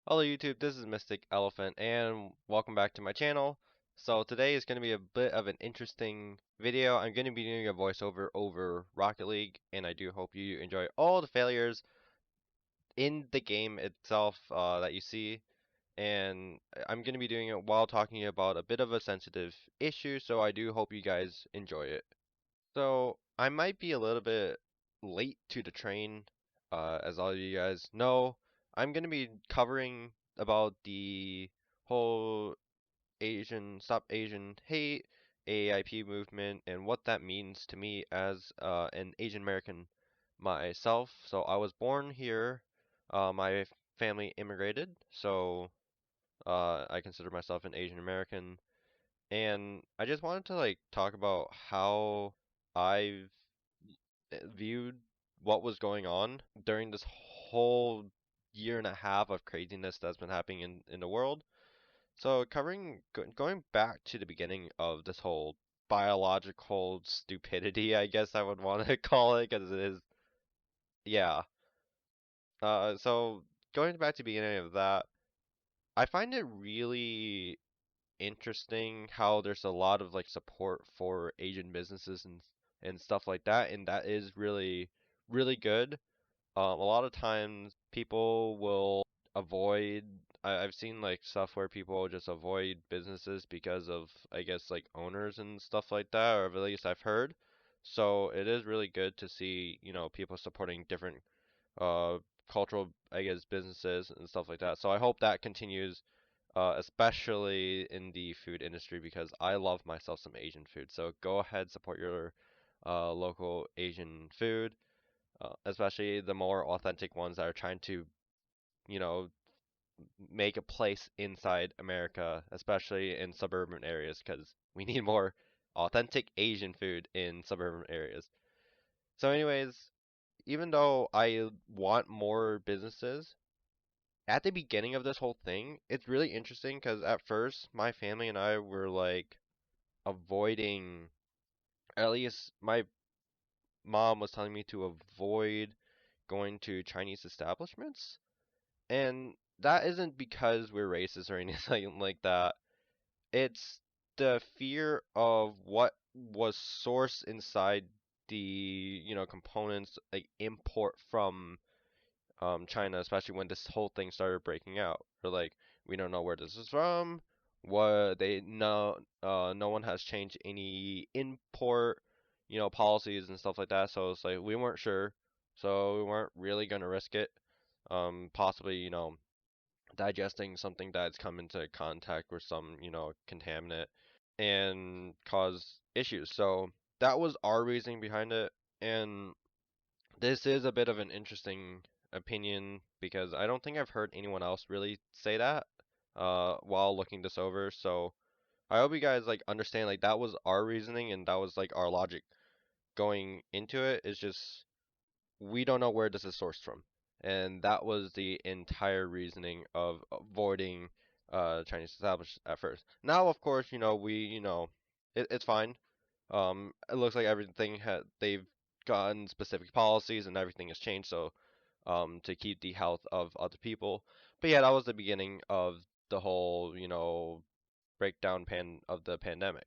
Hello YouTube, this is Mystic Elephant and welcome back to my channel. So today is going to be a bit of an interesting video. I'm going to be doing a voiceover over Rocket League and I do hope you enjoy all the failures in the game itself that you see. And I'm going to be doing it while talking about a bit of a sensitive issue, so I do hope you guys enjoy it. So I might be a little bit late to the train. As all of you guys know, I'm gonna be covering about the whole Asian Stop Asian Hate AIP movement and what that means to me as an Asian American myself. So I was born here. My family immigrated, so I consider myself an Asian American. And I just wanted to like talk about how I've viewed what was going on during this whole year and a half of craziness that's been happening in the world. So going back to the beginning of this whole biological stupidity, I guess I would want to call it, because it is, yeah. So going back to the beginning of that, I find it really interesting how there's a lot of like support for Asian businesses and stuff like that, and that is really good. A lot of times people will avoid. I've seen like stuff where people just avoid businesses because of, I guess, like owners and stuff like that, or at least I've heard. So it is really good to see, people supporting different uh cultural, I guess, businesses and stuff like that. So I hope that continues, especially in the food industry because I love myself some Asian food. So go ahead, support your local Asian food, especially the more authentic ones that are trying to, you know, make a place inside America, especially in suburban areas, because we need more authentic Asian food in suburban areas. So, anyways, even though I want more businesses, at the beginning of this whole thing, it's really interesting because at first my family and I were like avoiding, at least my mom was telling me to avoid going to Chinese establishments. And that isn't because we're racist or anything like that. It's the fear of what was sourced inside the, components like import from China, especially when this whole thing started breaking out. They're like, we don't know where this is from. What they know, no one has changed any import, policies and stuff like that. So it's like we weren't sure, so we weren't really gonna risk it. Possibly, digesting something that's come into contact with some, contaminant and cause issues. So that was our reasoning behind it. And this is a bit of an interesting opinion because I don't think I've heard anyone else really say that while looking this over. So I hope you guys like understand like that was our reasoning and that was like our logic going into it. It's just we don't know where this is sourced from. And that was the entire reasoning of avoiding Chinese establishments at first. Now, of course, it's fine. It looks like they've gotten specific policies and everything has changed so to keep the health of other people. But yeah, that was the beginning of the whole, breakdown pan of the pandemic.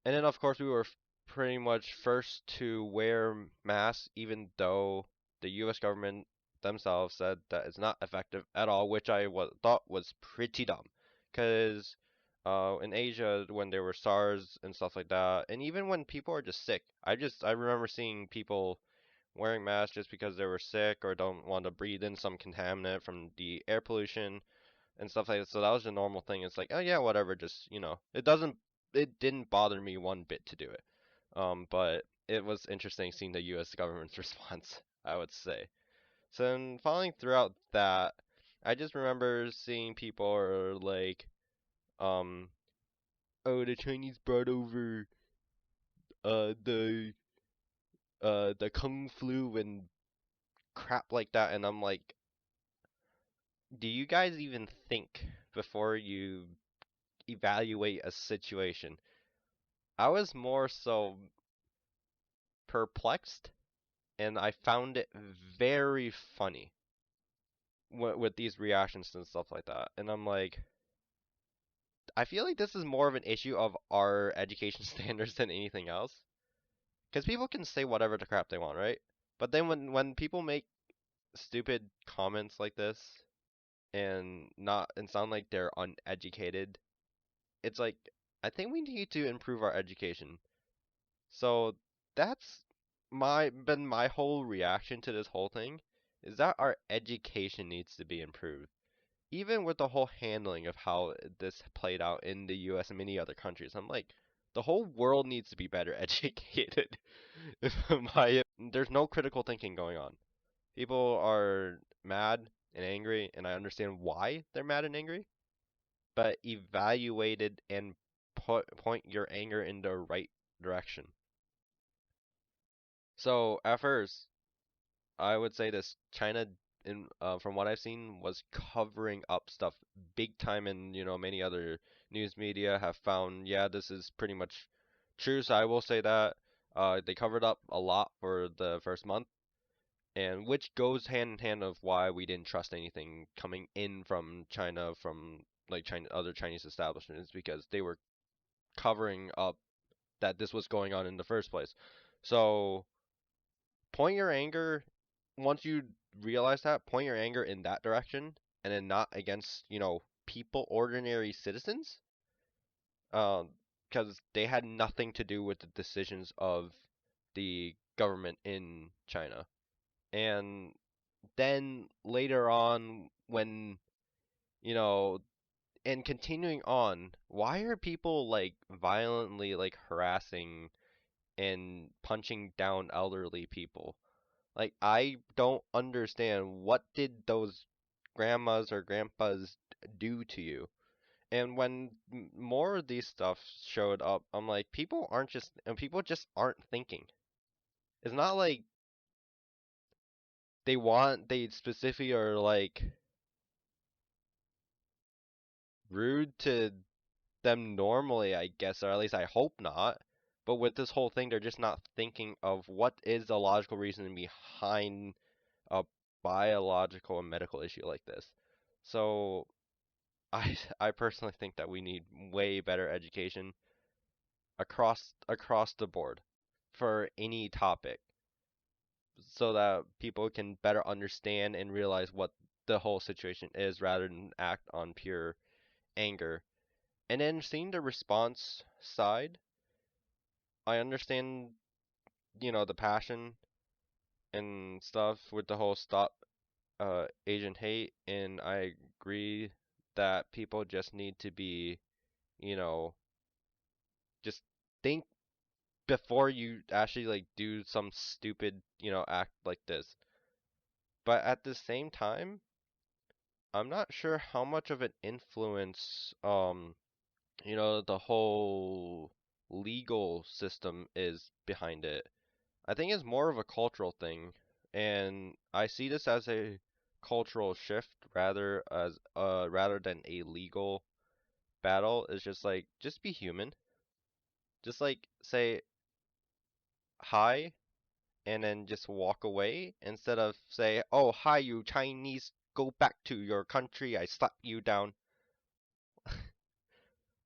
And then of course we were pretty much first to wear masks even though the US government themselves said that it's not effective at all, which thought was pretty dumb. Because in Asia, when there were SARS and stuff like that, and even when people are just sick, I remember seeing people wearing masks just because they were sick or don't want to breathe in some contaminant from the air pollution and stuff like that. So that was a normal thing. It's like, oh yeah, whatever. Just it didn't bother me one bit to do it. But it was interesting seeing the U.S. government's response, I would say. So then following throughout that, I just remember seeing people are like, um, oh, the Chinese brought over the the Kung flu and crap like that, and I'm like, do you guys even think before you evaluate a situation? I was more so perplexed and I found it very funny with these reactions and stuff like that. And I'm like, I feel like this is more of an issue of our education standards than anything else. Because people can say whatever the crap they want, right? But then when people make stupid comments like this and sound like they're uneducated, it's like I think we need to improve our education. So that's my whole reaction to this whole thing is that our education needs to be improved. Even with the whole handling of how this played out in the US and many other countries, I'm like, the whole world needs to be better educated. There's no critical thinking going on. People are mad and angry, and I understand why they're mad and angry, but evaluate it and point your anger in the right direction. So at first, I would say this China, from what I've seen, was covering up stuff big time, and many other news media have found, yeah, this is pretty much true. So I will say that they covered up a lot for the first month, and which goes hand in hand of why we didn't trust anything coming in from China, from like China, other Chinese establishments, because they were covering up that this was going on in the first place. So point your anger once you realize that, point your anger in that direction and then not against, people, ordinary citizens, because they had nothing to do with the decisions of the government in China. And then later on, when, you know, and continuing on, why are people like violently like harassing and punching down elderly people? Like, I don't understand, what did those grandmas or grandpas do to you? And when more of these stuff showed up, I'm like, people just aren't thinking. It's not like they specifically are like rude to them normally, I guess, or at least I hope not. But with this whole thing, they're just not thinking of what is the logical reason behind a biological and medical issue like this. So I personally think that we need way better education across the board for any topic, so that people can better understand and realize what the whole situation is rather than act on pure anger. And then seeing the response side, I understand, the passion and stuff with the whole stop Asian hate, and I agree that people just need to be, you know, just think before you actually like do some stupid, act like this. But at the same time, I'm not sure how much of an influence the whole legal system is behind it. I think it's more of a cultural thing, and I see this as a cultural shift rather than a legal battle. Is just like, just be human. Just like say hi and then just walk away instead of say, "Oh, hi, you Chinese, go back to your country. I slap you down."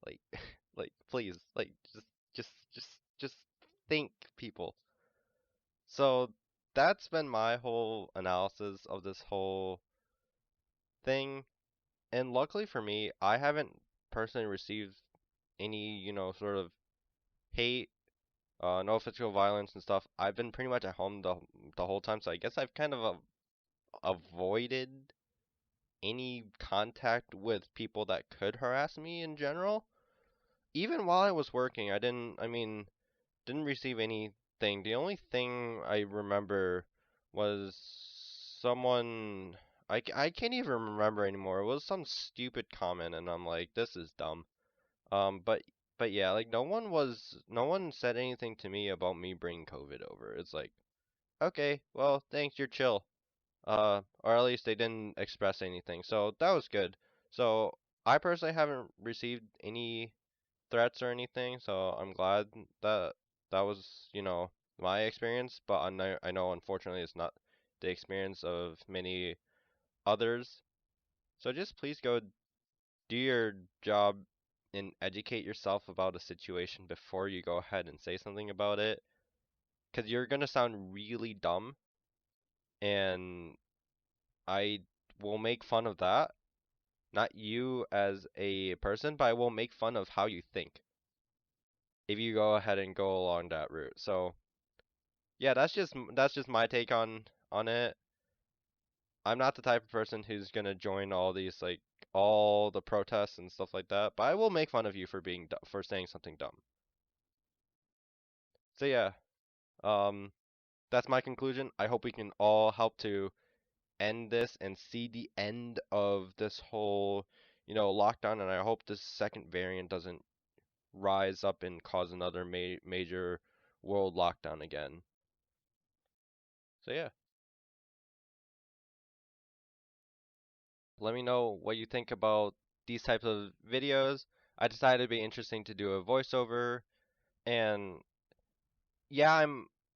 Like, like, please, like, just think, people. So that's been my whole analysis of this whole thing. And luckily for me, I haven't personally received any, sort of hate, no physical violence and stuff. I've been pretty much at home the whole time, so I guess I've kind of avoided any contact with people that could harass me in general. Even while I was working, didn't receive anything. The only thing I remember was someone, I can't even remember anymore. It was some stupid comment, and I'm like, this is dumb. But yeah, like no one said anything to me about me bringing COVID over. It's like, okay, well, thanks, you're chill. Or at least they didn't express anything. So that was good. So I personally haven't received any threats or anything, so I'm glad that that was, my experience, but I know unfortunately it's not the experience of many others. So just please go do your job and educate yourself about a situation before you go ahead and say something about it. Because you're going to sound really dumb, and I will make fun of that. Not you as a person, but I will make fun of how you think if you go ahead and go along that route. So yeah, that's just my take on it. I'm not the type of person who's gonna join all these like all the protests and stuff like that, but I will make fun of you for for saying something dumb. So yeah, um, that's my conclusion. I hope we can all help to end this and see the end of this whole, lockdown, and I hope this second variant doesn't rise up and cause another major world lockdown again. So yeah, let me know what you think about these types of videos. I decided it'd be interesting to do a voiceover, and yeah,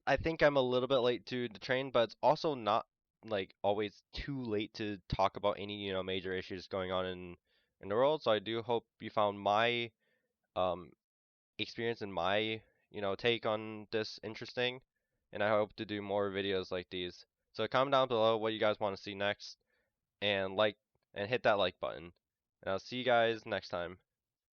I think I'm a little bit late to the train, but it's also not like always too late to talk about any, major issues going on in the world. So I do hope you found my um experience and my, take on this interesting, and I hope to do more videos like these. So comment down below what you guys want to see next, and hit that like button. And I'll see you guys next time.